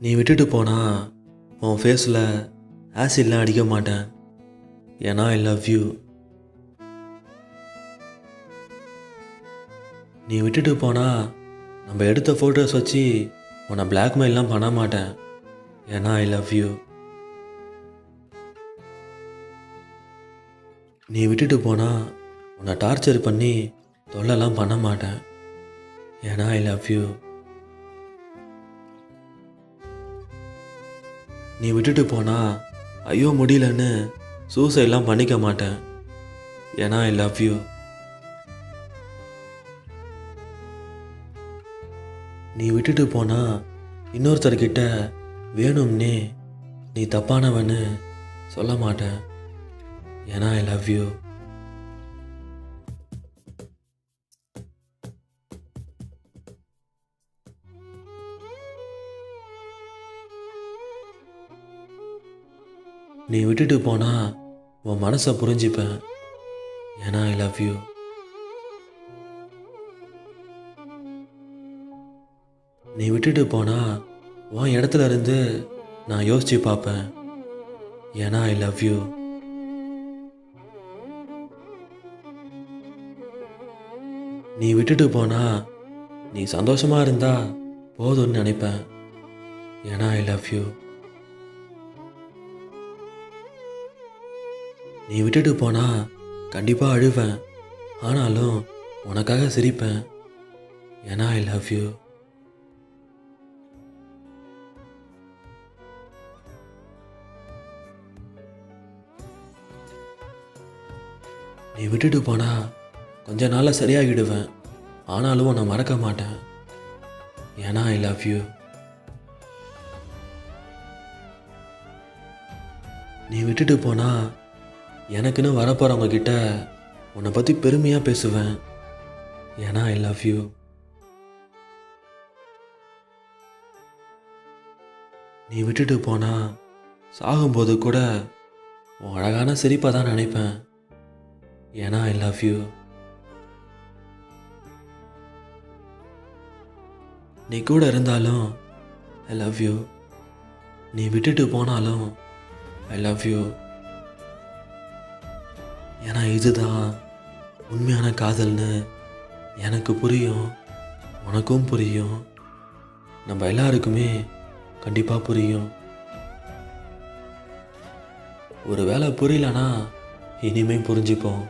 நீ விட்டுட்டு போனா உன் ஃபேஸில் ஆசிட்லாம் அடிக்க மாட்டேன். ஏன்னா ஐ லவ் யூ. நீ விட்டுட்டு போனா நம்ம எடுத்த ஃபோட்டோஸ் வச்சு உன்னை பிளாக்மெயிலாம் பண்ண மாட்டேன். ஏன்னா ஐ லவ் யூ. நீ விட்டுட்டு போனா உன்னை டார்ச்சர் பண்ணி தொல்லைலாம் பண்ண மாட்டேன். ஏன்னா ஐ லவ் யூ. நீ விட்டுட்டு போனா ஐயோ முடியலன்னு சூசைட்லாம் பண்ணிக்க மாட்டேன். ஏன்னா ஐ லவ் யூ. நீ விட்டுட்டு போனா இன்னொருத்தர்கிட்ட வேணும்னே நீ தப்பானவன்னு சொல்ல மாட்டேன். ஏன்னா ஐ லவ் யூ. நீ விட்டுட்டு போனா உன் மனசை புரிஞ்சுப்பேன். ஏன்னா ஐ லவ் யூ. நீ விட்டுட்டு போனா உன் இடத்துல இருந்து நான் யோசிச்சு பார்ப்பேன். ஏன்னா ஐ லவ் யூ. நீ விட்டுட்டு போனா நீ சந்தோஷமா இருந்தா போதும்னு நினைப்பேன். ஏன்னா ஐ லவ் யூ. நீ விட்டுட்டு போனா கண்டிப்பாக அழுவேன். ஆனாலும் உனக்காக சிரிப்பேன். ஏன்னா ஐ லவ் யூ. நீ விட்டுட்டு போனா கொஞ்ச நாளில் சரியாகிடுவேன். ஆனாலும் உன்னை மறக்க மாட்டேன். ஏன்னா ஐ லவ் யூ. நீ விட்டுட்டு போனா எனக்குன்னு வரப்போகிறவங்க கிட்ட உன்னை பற்றி பெருமையாக பேசுவேன். ஏன்னா ஐ லவ் யூ. நீ விட்டுட்டு போனா சாகும்போது கூட உன் அழகான சிரிப்பை தான் நினைப்பேன். ஏன்னா ஐ லவ் யூ. நீ கூட இருந்தாலும் ஐ லவ் யூ. நீ விட்டுட்டு போனாலும் ஐ லவ் யூ. ஏன்னா இதுதான் உண்மையான காதல்னு எனக்கு புரியும், உனக்கும் புரியும், நம்ம எல்லாருக்குமே கண்டிப்பாக புரியும். ஒரு வேளை புரியலனா இனிமே புரிஞ்சுப்போம்.